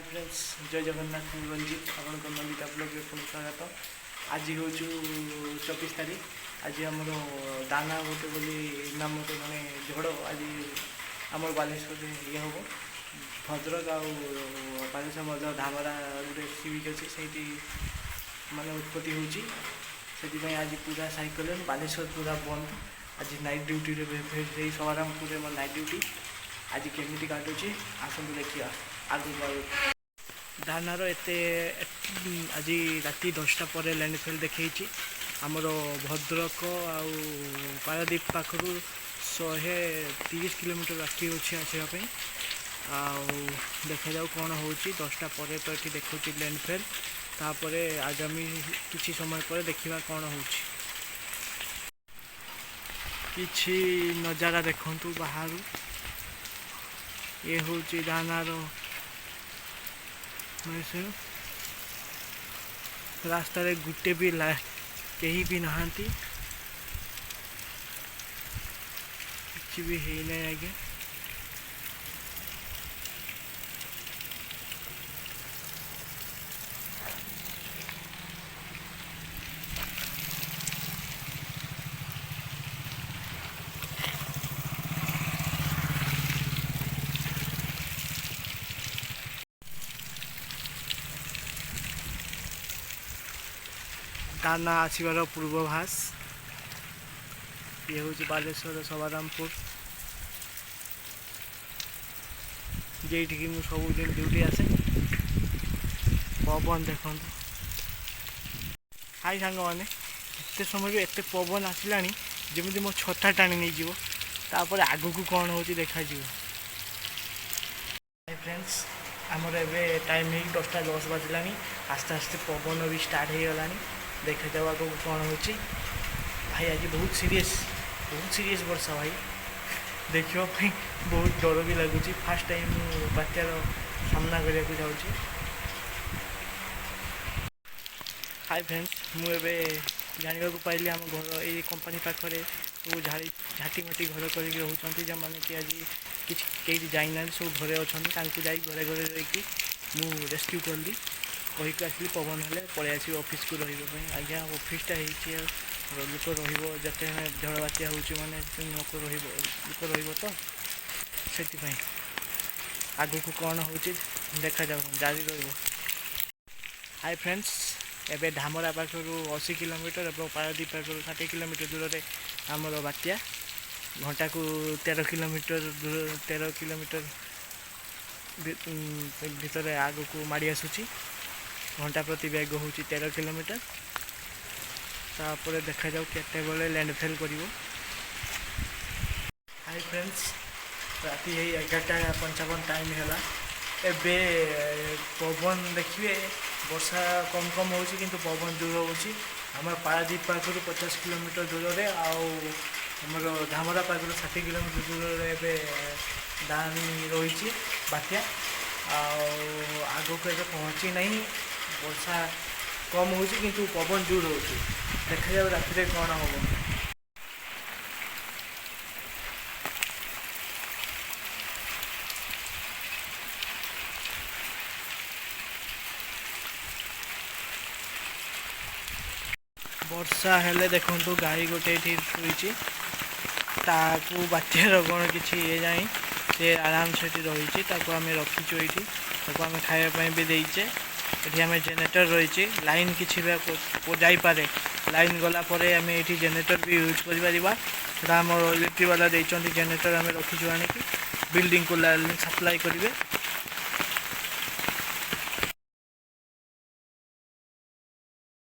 Hi friends जय जगन्नाथ रंजित आपको Nandita blog में पुणी स्वागत। आज हूँ 24 तारीख। आज आम दाना गोटे बोली नाम गोटे मैंने झड़ आज आम बालेश्वर ये हम भद्रक आलेश्वर मध्य धामरा गोटे सी बीच अच्छे से मानने उत्पत्ति होती आज पूरा साइकिल बालेश्वर पूरा बंद। आज नाइट ड्यूटी सवारामपुर मोर नाइट ड्यूटी आज केमी काटुची आसतु देखिए आगे दानार एते आज राति 10टा पर लैंडफेल देखी आमर भद्रक आउ पारादीप पाखर 130 किलोमीटर बाकी अच्छे आसवाई देखा जाऊ कौन हो 10टा पर तो ये देखा लैंडफेल तापर आगामी किसी समय पर देखा कौन हो किछि नजारा देखु बाहर ये हूँ दानार रास्ता रे गुटे भी कहीं भी नहांती किसी भी है नहीं आगे। दाना आसबार पूर्वाभास ये हूँ बालेश्वर सवारामपुर जेठिकी मुझे सबुदिन ड्यूटी आसे पवन देखो हाई सांग मैंने एत समय भी एत पवन आसला जमी मो छता टाणी नहीं तापर आग को कौन हो देखा हाय फ्रेंड्स आमर ए टाइम ही 10टा 10 बाजला आस्ते आस्ते पवन भी स्टार्ट हो गला देखा जाओ आगे कौन हो भाई आज बहुत सीरियस वर्षा भाई देखापी बहुत डर भी लगुच फास्ट टाइम बात्यार सामना करने को जाऊँगी। हाय फ्रेंड्स मुझे जानवा पाइली आम घर ये कंपनी पाखे सब झाटी माटी घर कर रोचे जो मैंने कि आज किसी जाइना सब घरे अच्छा घरे घरे रही मु रेस्क्यू कली कहीकि आसली पवन हेल्ले पलि आस ऑफिस को रही आज्ञा ऑफिसटा लोक रते झड़ बात्या हो लोक लोक तो से आग को कौन हो देखा जाऊ जारी रही। हाय फ्रेंड्स एबे धामरा पाखर 80 किलोमीटर और पारादीप पाखर 60 किलोमीटर दूर में आमर बात्या घंटा को 13 किलोमीटर भितर आग को माड़ी आसूची घंटा प्रति बेग हूँ 13 किलोमीटर तापर देखा जाऊ केते बेले लैंडफेल कर। हाय फ्रेंड्स राति 11:55 टाइम है एबे पवन देखिए वर्षा कम कम हो किंतु पवन जोर हो आम पारादीप पाखर 50 किलोमीटर दूर में आमर धामरा पाखर 60 किलोमीटर दूर में दानी रही बात्या आग को पहुँची नहीं वर्षा कम हो किंतु पवन जोर हो देखा जाओ राति कौन हम। वर्षा हेले देखो गाई गोटे शुई बात्यार कौन कि ये जाए सी आराम से रही आम रखीचु ये आम खावाई भी देचे ये आम जेनेटर रही लाइन किसी जापे लाइन गलापर आम ये जेनेटर भी यूज कर इलेक्ट्रिक वाला देते जेनेटर आम रखीचु आनिकी बिल्डिंग को सप्लाई करेंगे